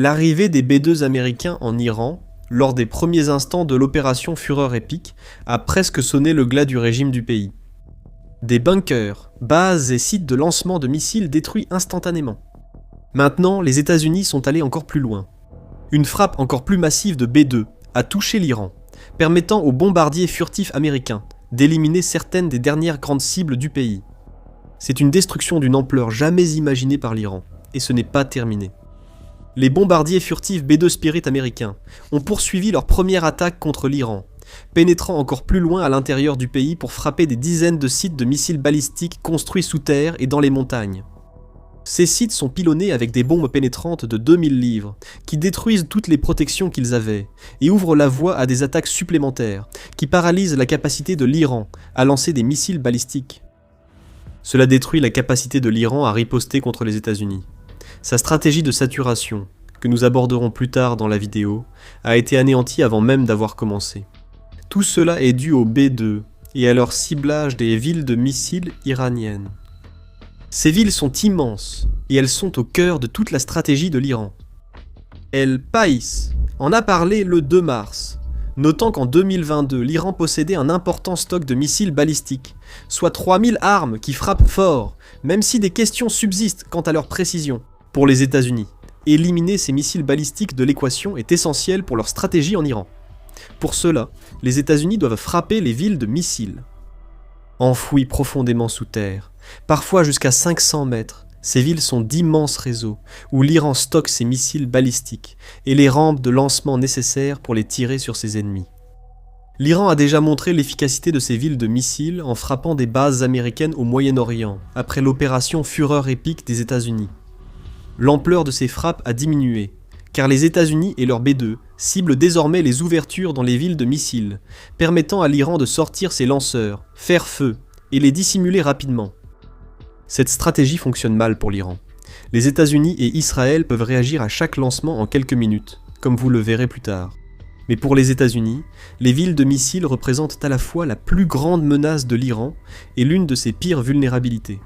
L'arrivée des B-2 américains en Iran, lors des premiers instants de l'opération Fureur épique, a presque sonné le glas du régime du pays. Des bunkers, bases et sites de lancement de missiles détruits instantanément. Maintenant, les États-Unis sont allés encore plus loin. Une frappe encore plus massive de B-2 a touché l'Iran, permettant aux bombardiers furtifs américains d'éliminer certaines des dernières grandes cibles du pays. C'est une destruction d'une ampleur jamais imaginée par l'Iran, et ce n'est pas terminé. Les bombardiers furtifs B-2 Spirit américains ont poursuivi leur première attaque contre l'Iran, pénétrant encore plus loin à l'intérieur du pays pour frapper des dizaines de sites de missiles balistiques construits sous terre et dans les montagnes. Ces sites sont pilonnés avec des bombes pénétrantes de 2000 livres, qui détruisent toutes les protections qu'ils avaient, et ouvrent la voie à des attaques supplémentaires, qui paralysent la capacité de l'Iran à lancer des missiles balistiques. Cela détruit la capacité de l'Iran à riposter contre les États-Unis. Sa stratégie de saturation, que nous aborderons plus tard dans la vidéo, a été anéantie avant même d'avoir commencé. Tout cela est dû au B-2 et à leur ciblage des villes de missiles iraniennes. Ces villes sont immenses et elles sont au cœur de toute la stratégie de l'Iran. El País en a parlé le 2 mars, notant qu'en 2022, l'Iran possédait un important stock de missiles balistiques, soit 3000 armes qui frappent fort, même si des questions subsistent quant à leur précision. Pour les États-Unis, éliminer ces missiles balistiques de l'équation est essentiel pour leur stratégie en Iran. Pour cela, les États-Unis doivent frapper les villes de missiles. Enfouies profondément sous terre, parfois jusqu'à 500 mètres, ces villes sont d'immenses réseaux où l'Iran stocke ses missiles balistiques et les rampes de lancement nécessaires pour les tirer sur ses ennemis. L'Iran a déjà montré l'efficacité de ces villes de missiles en frappant des bases américaines au Moyen-Orient, après l'opération Fureur épique des États-Unis. L'ampleur de ces frappes a diminué, car les États-Unis et leurs B-2 ciblent désormais les ouvertures dans les villes de missiles, permettant à l'Iran de sortir ses lanceurs, faire feu et les dissimuler rapidement. Cette stratégie fonctionne mal pour l'Iran. Les États-Unis et Israël peuvent réagir à chaque lancement en quelques minutes, comme vous le verrez plus tard. Mais pour les États-Unis, les villes de missiles représentent à la fois la plus grande menace de l'Iran et l'une de ses pires vulnérabilités.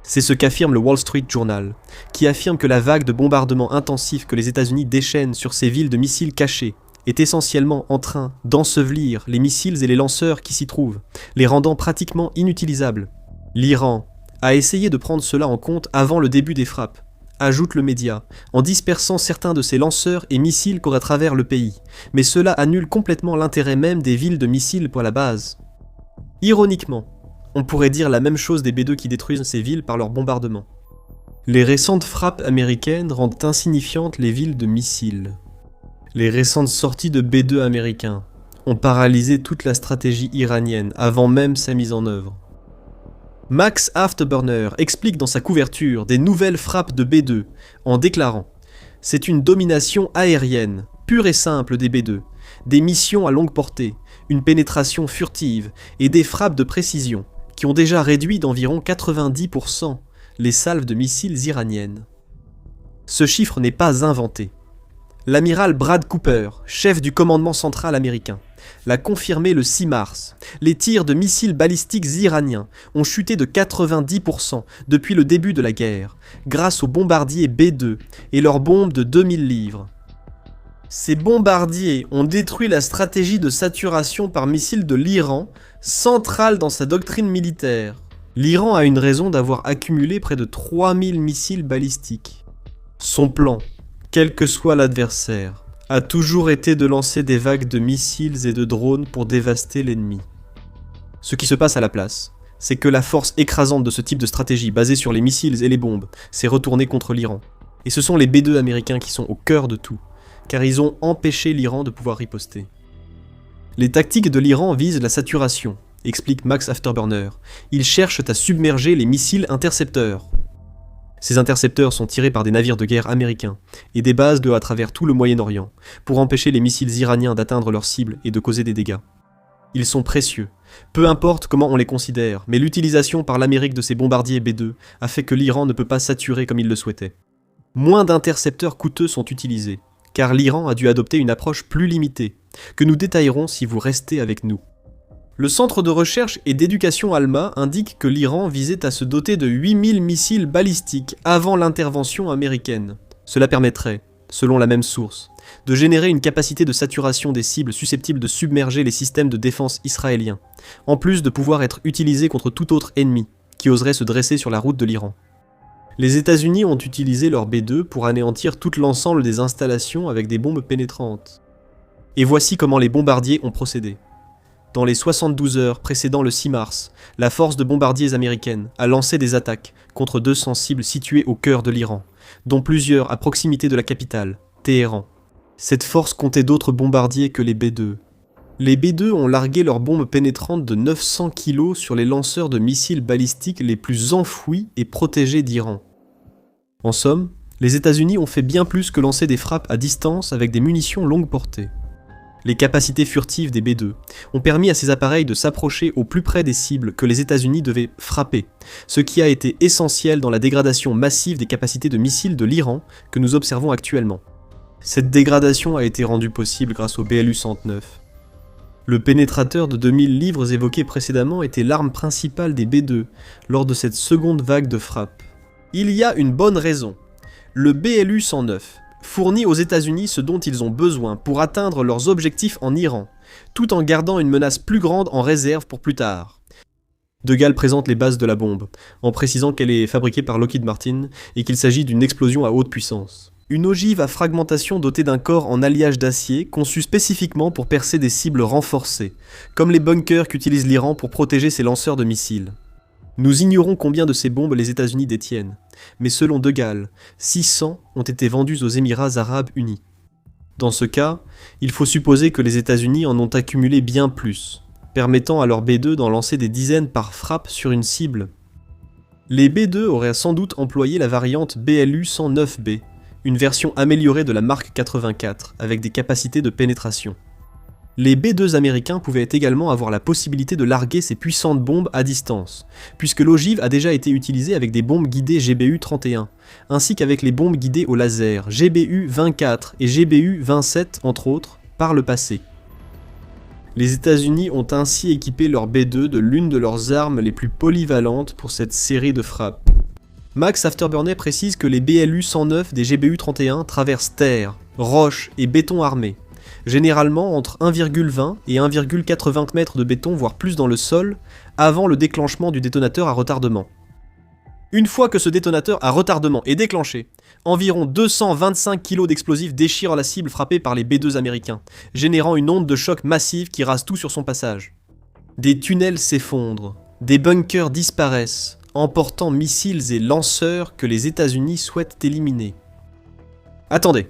C'est ce qu'affirme le Wall Street Journal, qui affirme que la vague de bombardements intensifs que les États-Unis déchaînent sur ces villes de missiles cachés est essentiellement en train d'ensevelir les missiles et les lanceurs qui s'y trouvent, les rendant pratiquement inutilisables. L'Iran a essayé de prendre cela en compte avant le début des frappes, ajoute le média, en dispersant certains de ses lanceurs et missiles courent à travers le pays, mais cela annule complètement l'intérêt même des villes de missiles pour la base. Ironiquement, on pourrait dire la même chose des B-2 qui détruisent ces villes par leurs bombardements. Les récentes frappes américaines rendent insignifiantes les villes de missiles. Les récentes sorties de B-2 américains ont paralysé toute la stratégie iranienne avant même sa mise en œuvre. Max Afterburner explique dans sa couverture des nouvelles frappes de B-2 en déclarant « C'est une domination aérienne, pure et simple des B-2, des missions à longue portée, une pénétration furtive et des frappes de précision qui ont déjà réduit d'environ 90% les salves de missiles iraniennes. » Ce chiffre n'est pas inventé. L'amiral Brad Cooper, chef du commandement central américain, l'a confirmé le 6 mars. Les tirs de missiles balistiques iraniens ont chuté de 90% depuis le début de la guerre, grâce aux bombardiers B-2 et leurs bombes de 2000 livres. Ces bombardiers ont détruit la stratégie de saturation par missiles de l'Iran, centrale dans sa doctrine militaire. L'Iran a une raison d'avoir accumulé près de 3000 missiles balistiques. Son plan, quel que soit l'adversaire, a toujours été de lancer des vagues de missiles et de drones pour dévaster l'ennemi. Ce qui se passe à la place, c'est que la force écrasante de ce type de stratégie basée sur les missiles et les bombes s'est retournée contre l'Iran. Et ce sont les B-2 américains qui sont au cœur de tout, car ils ont empêché l'Iran de pouvoir riposter. Les tactiques de l'Iran visent la saturation, explique Max Afterburner. Ils cherchent à submerger les missiles intercepteurs. Ces intercepteurs sont tirés par des navires de guerre américains et des bases à travers tout le Moyen-Orient pour empêcher les missiles iraniens d'atteindre leurs cibles et de causer des dégâts. Ils sont précieux, peu importe comment on les considère, mais l'utilisation par l'Amérique de ces bombardiers B-2 a fait que l'Iran ne peut pas saturer comme il le souhaitait. Moins d'intercepteurs coûteux sont utilisés, car l'Iran a dû adopter une approche plus limitée, que nous détaillerons si vous restez avec nous. Le centre de recherche et d'éducation Alma indique que l'Iran visait à se doter de 8000 missiles balistiques avant l'intervention américaine. Cela permettrait, selon la même source, de générer une capacité de saturation des cibles susceptibles de submerger les systèmes de défense israéliens, en plus de pouvoir être utilisés contre tout autre ennemi qui oserait se dresser sur la route de l'Iran. Les États-Unis ont utilisé leur B-2 pour anéantir tout l'ensemble des installations avec des bombes pénétrantes. Et voici comment les bombardiers ont procédé. Dans les 72 heures précédant le 6 mars, la force de bombardiers américaine a lancé des attaques contre 200 cibles situées au cœur de l'Iran, dont plusieurs à proximité de la capitale, Téhéran. Cette force comptait d'autres bombardiers que les B-2. Les B-2 ont largué leurs bombes pénétrantes de 900 kg sur les lanceurs de missiles balistiques les plus enfouis et protégés d'Iran. En somme, les États-Unis ont fait bien plus que lancer des frappes à distance avec des munitions longue portée. Les capacités furtives des B-2 ont permis à ces appareils de s'approcher au plus près des cibles que les États-Unis devaient frapper, ce qui a été essentiel dans la dégradation massive des capacités de missiles de l'Iran que nous observons actuellement. Cette dégradation a été rendue possible grâce au BLU-109. Le pénétrateur de 2000 livres évoqué précédemment était l'arme principale des B-2 lors de cette seconde vague de frappe. Il y a une bonne raison. Le BLU-109 fournit aux États-Unis ce dont ils ont besoin pour atteindre leurs objectifs en Iran, tout en gardant une menace plus grande en réserve pour plus tard. De Gaulle présente les bases de la bombe, en précisant qu'elle est fabriquée par Lockheed Martin et qu'il s'agit d'une explosion à haute puissance. Une ogive à fragmentation dotée d'un corps en alliage d'acier conçu spécifiquement pour percer des cibles renforcées, comme les bunkers qu'utilise l'Iran pour protéger ses lanceurs de missiles. Nous ignorons combien de ces bombes les États-Unis détiennent, mais selon De Gaulle, 600 ont été vendues aux Émirats arabes unis. Dans ce cas, il faut supposer que les États-Unis en ont accumulé bien plus, permettant à leurs B-2 d'en lancer des dizaines par frappe sur une cible. Les B-2 auraient sans doute employé la variante BLU-109B, une version améliorée de la Mark 84, avec des capacités de pénétration. Les B-2 américains pouvaient également avoir la possibilité de larguer ces puissantes bombes à distance, puisque l'ogive a déjà été utilisée avec des bombes guidées GBU-31, ainsi qu'avec les bombes guidées au laser GBU-24 et GBU-27 entre autres, par le passé. Les États-Unis ont ainsi équipé leur B-2 de l'une de leurs armes les plus polyvalentes pour cette série de frappes. Max Afterburner précise que les BLU-109 des GBU-31 traversent terre, roches et béton armé, généralement entre 1,20 et 1,80 m de béton voire plus dans le sol, avant le déclenchement du détonateur à retardement. Une fois que ce détonateur à retardement est déclenché, environ 225 kg d'explosifs déchirent la cible frappée par les B-2 américains, générant une onde de choc massive qui rase tout sur son passage. Des tunnels s'effondrent, des bunkers disparaissent, emportant missiles et lanceurs que les États-Unis souhaitent éliminer. Attendez,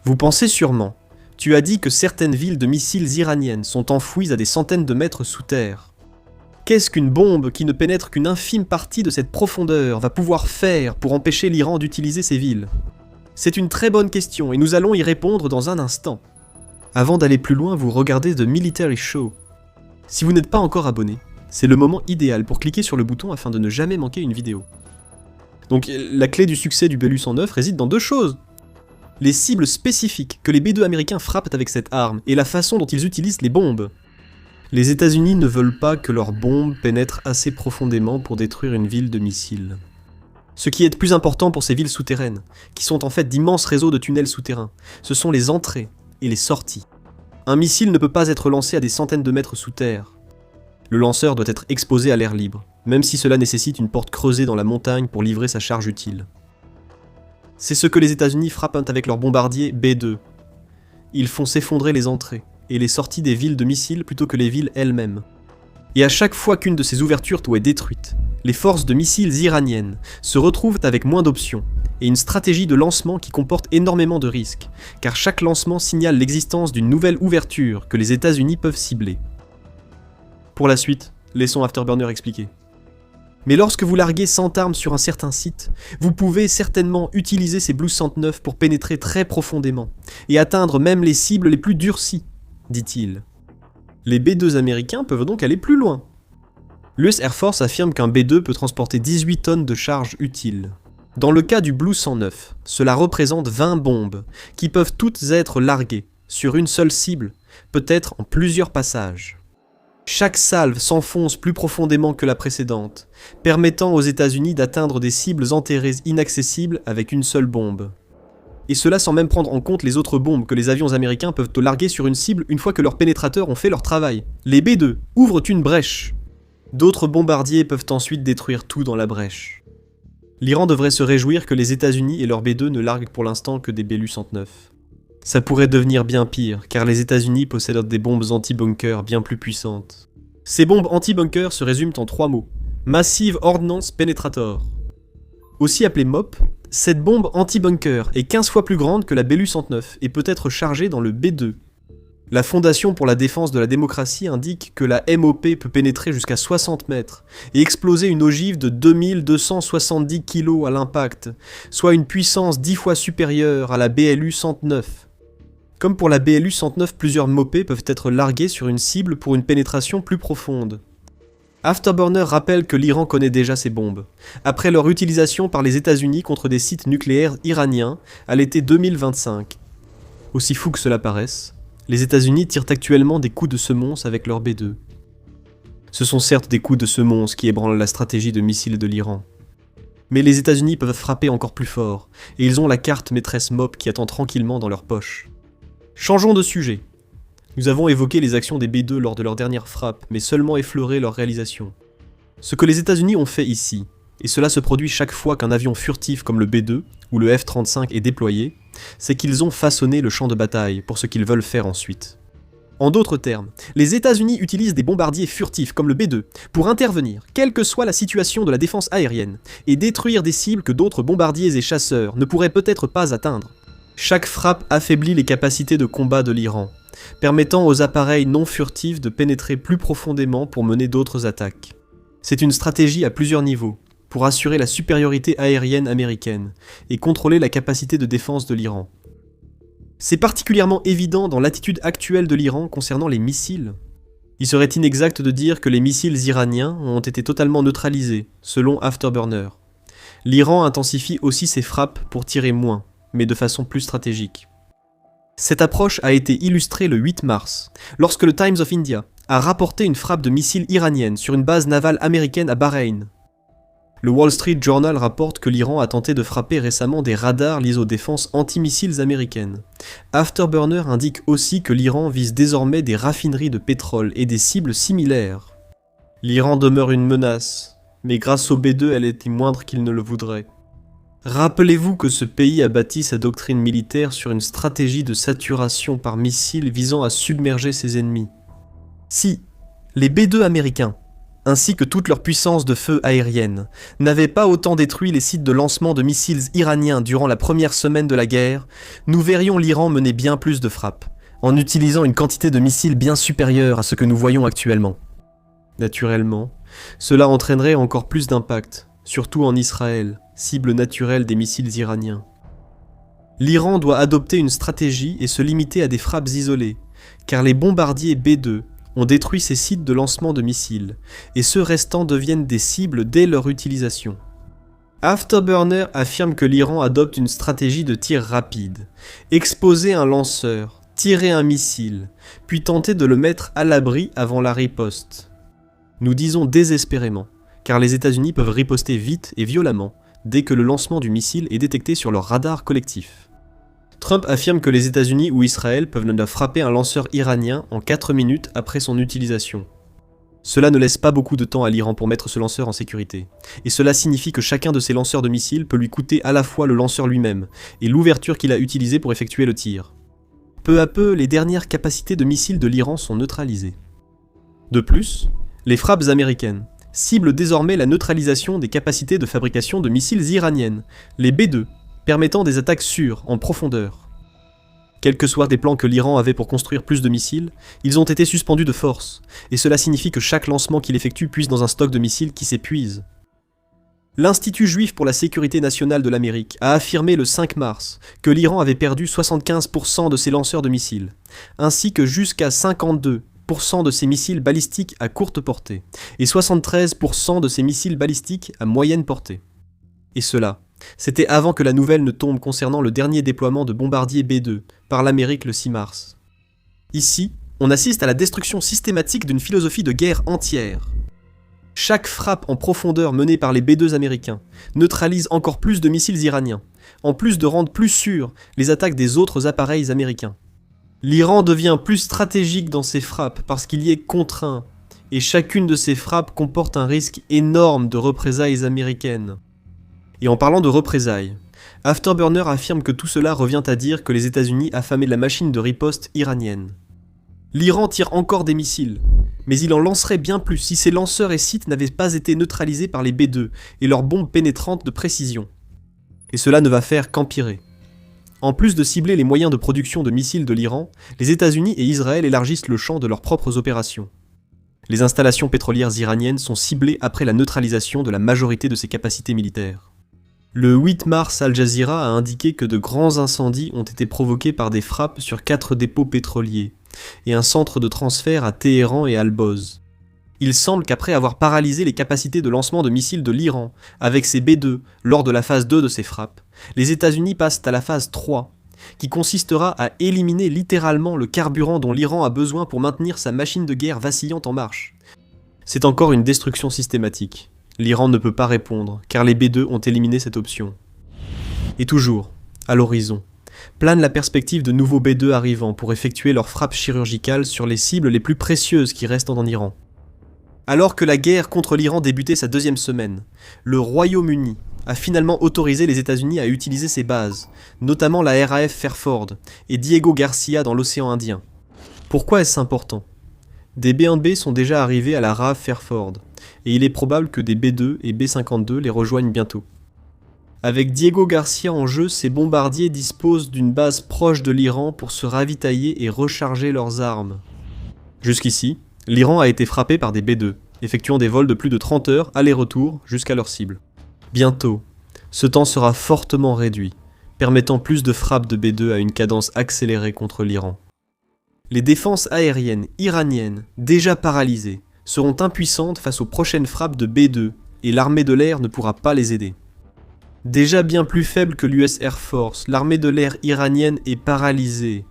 vous pensez sûrement, tu as dit que certaines villes de missiles iraniennes sont enfouies à des centaines de mètres sous terre. Qu'est-ce qu'une bombe qui ne pénètre qu'une infime partie de cette profondeur va pouvoir faire pour empêcher l'Iran d'utiliser ces villes? C'est une très bonne question et nous allons y répondre dans un instant. Avant d'aller plus loin, vous regardez The Military Show. Si vous n'êtes pas encore abonné, c'est le moment idéal pour cliquer sur le bouton afin de ne jamais manquer une vidéo. Donc la clé du succès du BLU-109 réside dans deux choses. Les cibles spécifiques que les B-2 américains frappent avec cette arme et la façon dont ils utilisent les bombes. Les États-Unis ne veulent pas que leurs bombes pénètrent assez profondément pour détruire une ville de missiles. Ce qui est plus important pour ces villes souterraines, qui sont en fait d'immenses réseaux de tunnels souterrains, ce sont les entrées et les sorties. Un missile ne peut pas être lancé à des centaines de mètres sous terre. Le lanceur doit être exposé à l'air libre, même si cela nécessite une porte creusée dans la montagne pour livrer sa charge utile. C'est ce que les États-Unis frappent avec leurs bombardiers B-2. Ils font s'effondrer les entrées et les sorties des villes de missiles plutôt que les villes elles-mêmes. Et à chaque fois qu'une de ces ouvertures est détruite, les forces de missiles iraniennes se retrouvent avec moins d'options et une stratégie de lancement qui comporte énormément de risques, car chaque lancement signale l'existence d'une nouvelle ouverture que les États-Unis peuvent cibler. Pour la suite, laissons Afterburner expliquer. Mais lorsque vous larguez 100 armes sur un certain site, vous pouvez certainement utiliser ces BLU-109 pour pénétrer très profondément, et atteindre même les cibles les plus durcies, dit-il. Les B-2 américains peuvent donc aller plus loin. L'US Air Force affirme qu'un B-2 peut transporter 18 tonnes de charge utile. Dans le cas du BLU-109, cela représente 20 bombes, qui peuvent toutes être larguées, sur une seule cible, peut-être en plusieurs passages. Chaque salve s'enfonce plus profondément que la précédente, permettant aux États-Unis d'atteindre des cibles enterrées inaccessibles avec une seule bombe. Et cela sans même prendre en compte les autres bombes que les avions américains peuvent larguer sur une cible une fois que leurs pénétrateurs ont fait leur travail. Les B-2 ouvrent une brèche. D'autres bombardiers peuvent ensuite détruire tout dans la brèche. L'Iran devrait se réjouir que les États-Unis et leurs B-2 ne larguent pour l'instant que des Belu-109. Ça pourrait devenir bien pire, car les États-Unis possèdent des bombes anti-bunker bien plus puissantes. Ces bombes anti-bunker se résument en 3 mots. Massive Ordnance Penetrator. Aussi appelée MOP, cette bombe anti-bunker est 15 fois plus grande que la Belu-109 et peut être chargée dans le B-2. La Fondation pour la défense de la démocratie indique que la MOP peut pénétrer jusqu'à 60 mètres et exploser une ogive de 2270 kg à l'impact, soit une puissance 10 fois supérieure à la BLU-109. Comme pour la BLU-109, plusieurs MOP peuvent être larguées sur une cible pour une pénétration plus profonde. Afterburner rappelle que l'Iran connaît déjà ces bombes, après leur utilisation par les États-Unis contre des sites nucléaires iraniens à l'été 2025. Aussi fou que cela paraisse, les États-Unis tirent actuellement des coups de semonce avec leur B-2. Ce sont certes des coups de semonce qui ébranlent la stratégie de missiles de l'Iran. Mais les États-Unis peuvent frapper encore plus fort, et ils ont la carte maîtresse MOP qui attend tranquillement dans leur poche. Changeons de sujet. Nous avons évoqué les actions des B-2 lors de leur dernière frappe, mais seulement effleuré leur réalisation. Ce que les États-Unis ont fait ici, et cela se produit chaque fois qu'un avion furtif comme le B-2 ou le F-35 est déployé, c'est qu'ils ont façonné le champ de bataille pour ce qu'ils veulent faire ensuite. En d'autres termes, les États-Unis utilisent des bombardiers furtifs comme le B-2 pour intervenir, quelle que soit la situation de la défense aérienne, et détruire des cibles que d'autres bombardiers et chasseurs ne pourraient peut-être pas atteindre. Chaque frappe affaiblit les capacités de combat de l'Iran, permettant aux appareils non furtifs de pénétrer plus profondément pour mener d'autres attaques. C'est une stratégie à plusieurs niveaux, pour assurer la supériorité aérienne américaine et contrôler la capacité de défense de l'Iran. C'est particulièrement évident dans l'attitude actuelle de l'Iran concernant les missiles. Il serait inexact de dire que les missiles iraniens ont été totalement neutralisés, selon Afterburner. L'Iran intensifie aussi ses frappes pour tirer moins, mais de façon plus stratégique. Cette approche a été illustrée le 8 mars, lorsque le Times of India a rapporté une frappe de missiles iranienne sur une base navale américaine à Bahreïn. Le Wall Street Journal rapporte que l'Iran a tenté de frapper récemment des radars liés aux défenses antimissiles américaines. Afterburner indique aussi que l'Iran vise désormais des raffineries de pétrole et des cibles similaires. L'Iran demeure une menace, mais grâce au B-2 elle est moindre qu'il ne le voudrait. Rappelez-vous que ce pays a bâti sa doctrine militaire sur une stratégie de saturation par missiles visant à submerger ses ennemis. Si les B-2 américains, ainsi que toute leur puissance de feu aérienne, n'avaient pas autant détruit les sites de lancement de missiles iraniens durant la première semaine de la guerre, nous verrions l'Iran mener bien plus de frappes, en utilisant une quantité de missiles bien supérieure à ce que nous voyons actuellement. Naturellement, cela entraînerait encore plus d'impact, surtout en Israël, cible naturelle des missiles iraniens. L'Iran doit adopter une stratégie et se limiter à des frappes isolées, car les bombardiers B-2 ont détruit ces sites de lancement de missiles, et ceux restants deviennent des cibles dès leur utilisation. Afterburner affirme que l'Iran adopte une stratégie de tir rapide, exposer un lanceur, tirer un missile, puis tenter de le mettre à l'abri avant la riposte. Nous disons désespérément, car les États-Unis peuvent riposter vite et violemment dès que le lancement du missile est détecté sur leur radar collectif. Trump affirme que les États-Unis ou Israël peuvent frapper un lanceur iranien en 4 minutes après son utilisation. Cela ne laisse pas beaucoup de temps à l'Iran pour mettre ce lanceur en sécurité, et cela signifie que chacun de ces lanceurs de missiles peut lui coûter à la fois le lanceur lui-même et l'ouverture qu'il a utilisée pour effectuer le tir. Peu à peu, les dernières capacités de missiles de l'Iran sont neutralisées. De plus, les frappes américaines ciblent désormais la neutralisation des capacités de fabrication de missiles iraniennes, les B-2, permettant des attaques sûres, en profondeur. Quels que soient des plans que l'Iran avait pour construire plus de missiles, ils ont été suspendus de force, et cela signifie que chaque lancement qu'il effectue puise dans un stock de missiles qui s'épuise. L'Institut juif pour la sécurité nationale de l'Amérique a affirmé le 5 mars que l'Iran avait perdu 75% de ses lanceurs de missiles, ainsi que jusqu'à 52% de ses missiles balistiques à courte portée, et 73% de ses missiles balistiques à moyenne portée. Et cela, c'était avant que la nouvelle ne tombe concernant le dernier déploiement de bombardiers B-2 par l'Amérique le 6 mars. Ici, on assiste à la destruction systématique d'une philosophie de guerre entière. Chaque frappe en profondeur menée par les B-2 américains neutralise encore plus de missiles iraniens, en plus de rendre plus sûres les attaques des autres appareils américains. L'Iran devient plus stratégique dans ses frappes parce qu'il y est contraint, et chacune de ces frappes comporte un risque énorme de représailles américaines. Et en parlant de représailles, Afterburner affirme que tout cela revient à dire que les États-Unis affamaient la machine de riposte iranienne. L'Iran tire encore des missiles, mais il en lancerait bien plus si ses lanceurs et sites n'avaient pas été neutralisés par les B-2 et leurs bombes pénétrantes de précision. Et cela ne va faire qu'empirer. En plus de cibler les moyens de production de missiles de l'Iran, les États-Unis et Israël élargissent le champ de leurs propres opérations. Les installations pétrolières iraniennes sont ciblées après la neutralisation de la majorité de ses capacités militaires. Le 8 mars, Al Jazeera a indiqué que de grands incendies ont été provoqués par des frappes sur 4 dépôts pétroliers et un centre de transfert à Téhéran et Al-Boz. Il semble qu'après avoir paralysé les capacités de lancement de missiles de l'Iran avec ses B-2 lors de la phase 2 de ces frappes, les États-Unis passent à la phase 3, qui consistera à éliminer littéralement le carburant dont l'Iran a besoin pour maintenir sa machine de guerre vacillante en marche. C'est encore une destruction systématique. L'Iran ne peut pas répondre, car les B-2 ont éliminé cette option. Et toujours, à l'horizon, plane la perspective de nouveaux B-2 arrivant pour effectuer leurs frappes chirurgicales sur les cibles les plus précieuses qui restent en Iran. Alors que la guerre contre l'Iran débutait sa 2e semaine, le Royaume-Uni a finalement autorisé les États-Unis à utiliser ses bases, notamment la RAF Fairford et Diego Garcia dans l'océan Indien. Pourquoi est-ce important ? Des B-1B sont déjà arrivés à la RAF Fairford, et il est probable que des B-2 et B-52 les rejoignent bientôt. Avec Diego Garcia en jeu, ces bombardiers disposent d'une base proche de l'Iran pour se ravitailler et recharger leurs armes. Jusqu'ici, l'Iran a été frappé par des B-2, effectuant des vols de plus de 30 heures aller-retour jusqu'à leur cible. Bientôt, ce temps sera fortement réduit, permettant plus de frappes de B-2 à une cadence accélérée contre l'Iran. Les défenses aériennes iraniennes, déjà paralysées, seront impuissantes face aux prochaines frappes de B-2 et l'armée de l'air ne pourra pas les aider. Déjà bien plus faible que l'US Air Force, l'armée de l'air iranienne est paralysée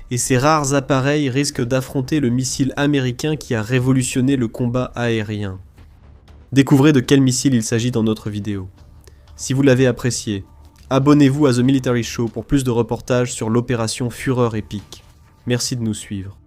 et ses rares appareils risquent d'affronter le missile américain qui a révolutionné le combat aérien. Découvrez de quel missile il s'agit dans notre vidéo. Si vous l'avez apprécié, abonnez-vous à The Military Show pour plus de reportages sur l'opération Fureur épique. Merci de nous suivre.